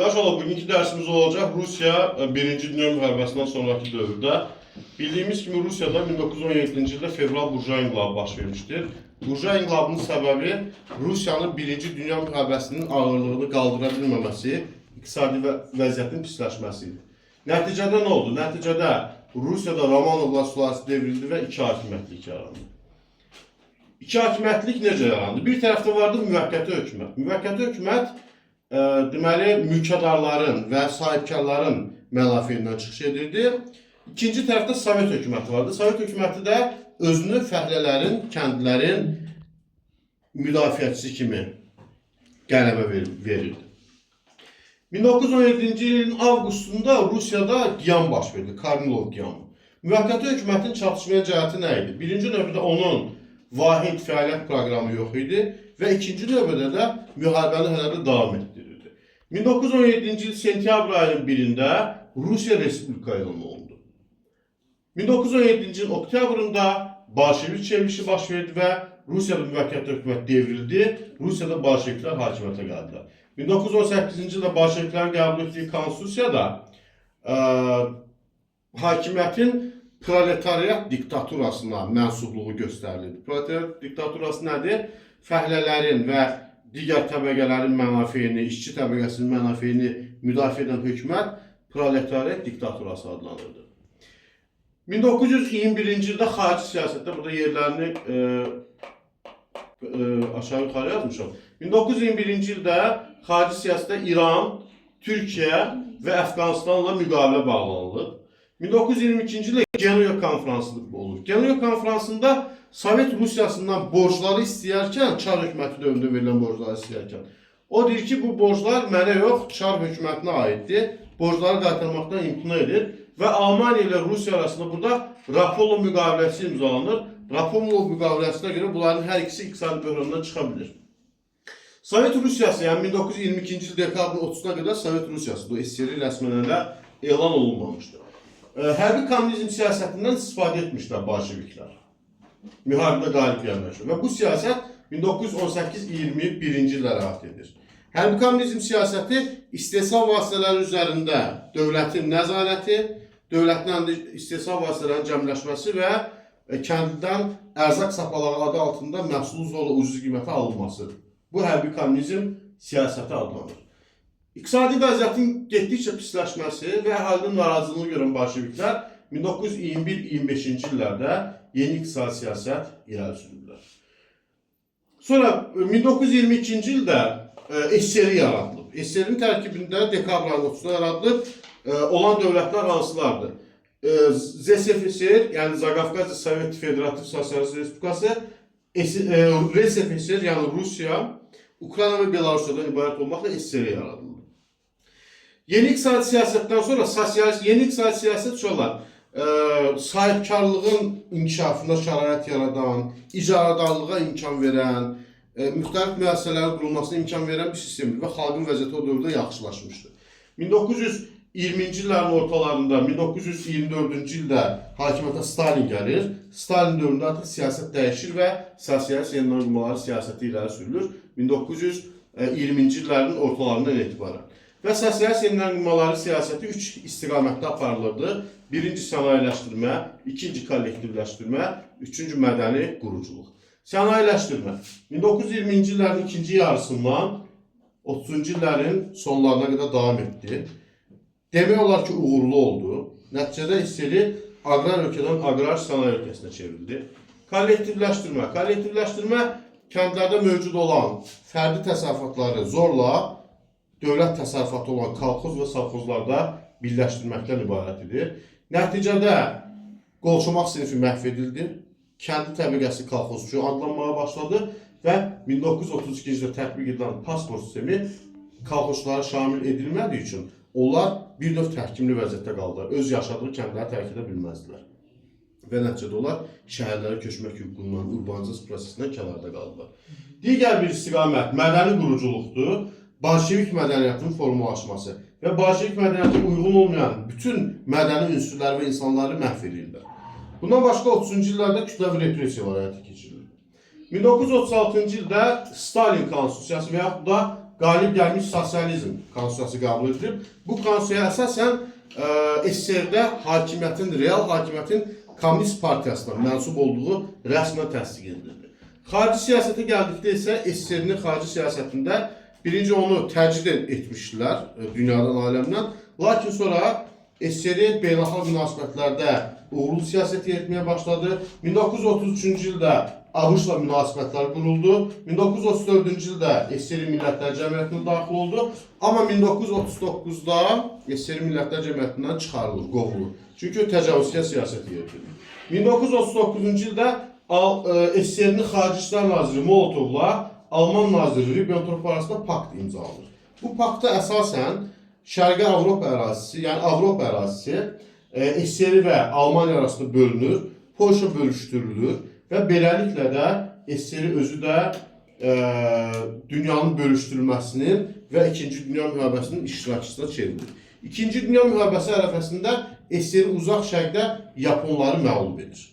İnşallah bugünkü dersimiz olacak Rusya 1. Dünya Müharibəsindən sonraki dövrdə. Bildiyimiz kimi Rusiyada 1917-ci ildə fevral burjuwa inqilabı baş vermişdir. Burjuwa inqilabının səbəbi Rusiyanın 1. Dünya Müharibəsinin ağırlığını qaldıra bilməməsi, iqtisadi vəziyyətin pisləşməsidir. Nəticədə nə oldu? Nəticədə Rusiyada Romanovlar sülaləsi devrildi və iki hakimiyyətlik yarandı. İki hakimiyyətlik necə yarandı? Bir tərəfdə vardı müvəqqəti hökumət. Müvəqqəti hökumət deməli, mülkədarların və sahibkarların mənafelerindən çıxış edirdi. İkinci tərəfdə Sovet hökuməti vardı. Sovet hökuməti də özünü fəhlələrin, kəndlərin müdafiəçisi kimi qələbə verirdi. 1917-ci ilin avqustunda Rusiyada qiyam baş verdi, Kornilov qiyamı. Müvəqqəti hökumətin çatışmaya cəhəti nə idi? Birinci növbədə onun vahid fəaliyyət proqramı yox idi və ikinci növbədə də müharibəni hələ də davam etdirirdi. 1917-ci il sentyabr ayının 1-də Rusiya Respublika elan olundu. 1917-ci il oktyabrında Bolşevik çevrilişi baş verdi və Rusiyada müvəqqəti hökumət devrildi. Rusiyada Bolşeviklər hakimiyyətə gəldilər. 1918-ci ildə Bolşeviklərin qəbul etdiyi konstitusiyada hakimiyyətin proletariat diktaturasına mənsubluğu göstərildi. Proletariat diktaturası nədir? Fəhlələrin və digər təbəqələrin mənafeyini, işçi təbəqəsinin mənafeyini müdafiə edən hökumət proletariat diktaturası adlanırdı. 1921-ci ildə xarici siyasətdə, burada yerlərini aşağı yuxarı yazmışam. 1921-ci ildə xarici siyasətdə İran, Türkiyə və Əfqanistanla müqavilə bağlanılıb. 1922-ci ildə Genoa konfransı olur. Genoa konfransında Sovet Rusiyasından borcları istəyərkən, Çar hökuməti dövründə verilən borcları istəyərkən, o deyir ki, bu borclar mənə yox, Çar hökumətinə aiddir. Borcları qaytarmaqdan imtina edir və Almaniya ilə Rusiya arasında burada Rapallo müqaviləsi imzalanır. Rapallo müqaviləsinə görə bunların hər ikisi iqtisadi böhrandan çıxa bilir. Sovet Rusiyası, yəni 1922-ci il dekabrın 30-una qədər Sovet Rusiyası, bu SSR rəsmən hələ elan olunmamışdır. Hərbi kommunizm siyasətindən istifadə etmişlər Bolşeviklər. Müharibədə qalib gəlmək və bu siyasət 1918-21-ci illərə aid edir. Hərbi kommunizm siyasəti istehsal vasitələri üzərində dövlətin nəzarəti, dövlətin istehsal vasitələrinin cəmləşməsi və kənddən ərzaq sapalağı adı altında məhsulun zorla ucuz qiymətə alınmasıdır. Bu hərbi kommunizm siyasəti adlanır. İqtisadi vəziyyətin getdikcə pisləşməsi və əhalinin narazılığını görən Bolşeviklər 1921-25-ci illərdə yeni iqtisadi siyasət irəli sürürdülər. Sonra 1922-ci ildə SSR yaradılıb. SSR-in tərkibində dekabr ayının 30-da yaradılıb olan dövlətlər hansılardır? ZSFSR, yəni Zaqafqaz Sovet Federativ Sosialist Respublikası, RSFSR, yəni Rusiya, Ukrayna və Belarusiyadan ibarət olmaqla SSR yaradılıb. Yeni iqtisadi siyasətdən sonra yeni iqtisadi siyasət sonra sahibkarlığın inkişafına şərait yaradan, icaradarlığa imkan verən, müxtəlif müəssisələrin qurulmasına imkan verən bir sistemdir və xalqın vəziyyəti o dövrdə yaxşılaşmışdır. 1920-ci illərin ortalarında, 1924-cü ildə hakimiyyətə Stalin gəlir. Stalin dövründə artıq siyasət dəyişir və sosialist yenidən qurmaları siyasəti irəli sürülür 1920-ci illərin ortalarından etibarən. Və sosialist yenidən qurmaları siyasəti 3 istiqamətdə aparılırdı. Birinci sənayeləşdirmə, ikinci kollektivləşdirmə, üçüncü mədəni quruculuq. Sənayeləşdirmə 1920-ci illərin ikinci yarısından 30-cu illərin sonlarına qədər davam etdi. Demək olar ki, uğurlu oldu. Nəticədə hisseli aqrar ölkədən aqrar sənaye ölkəsinə çevrildi. Kollektivləşdirmə kəndlərdə mövcud olan fərdi təsərrüfatları zorla dövlət təsərrüfatı olan kolxoz və savxozlarda birləşdirməkdən ibarət edir. Nəticədə qolçomaq sinifi məhv edildi. Kəndi təbəqəsi kolxozçu adlanmağa başladı və 1932-ci ildə tətbiq edilən pasport sistemi kolxozçulara şamil edilmədiyi üçün onlar bir növ təhkimli vəziyyətdə qaldılar. Öz yaşadığı kəndləri tərk edə bilməzdilər. Və nəticədə onlar şəhərlərə köçmək hüququndan, urbanizasiya prosesindən kənarda qaldılar. Digər bir istiqamət mədəni quruculuqdur. Bolşevik mədəniyyətinin formalaşması və Bolşevik mədəniyyətinə uyğun olmayan bütün mədəni ünsürləri və insanları məhv edirlər. Bundan başqa 30-cu illərdə kütləvi repressiyalar həyata keçirilir. 1936-cı ildə Stalin konstitusiyası və yaxud da qalib gəlmiş sosializm konstitusiyası qəbul edilib. Bu konstitusiyaya əsasən SSR-də hakimiyyətin, real hakimiyyətin Komünist Partiyasına mənsub olduğu rəsmən təsdiq edildi. Xarici siyasətə gəldikdə isə SSR-nin xarici siyasətində birinci onu təcrid etmişdilər dünyadan, aləmdən. Lakin sonra SSR beynəlxalq münasibətlərdə uğurlu siyasət yeritməyə başladı. 1933-cü ildə ABŞ-la münasibətlər quruldu. 1934-cü ildə SSR Millətlər Cəmiyyətinə daxil oldu. Amma 1939-da SSR Millətlər Cəmiyyətindən çıxarılır, qovulur. Çünki o təcavüzkar siyasət yeridir. 1939-cu ildə SSR-nin Xarici İşlər Naziri Molotovla Alman naziri Ribbentrop arasında pakt imzalanır. Bu pakta əsasən Şərqi Avropa ərazisi, yəni Avropa ərazisi SSR və Almaniya arasında bölünür, Polşa bölüşdürülür və beləliklə də SSR özü də dünyanın bölüşdürülməsinin və 2-ci Dünya müharibəsinin iştirakçısına çevrilir. 2-ci Dünya müharibəsi ərəfəsində SSR uzaq şərqdə Yaponları məğlub edir.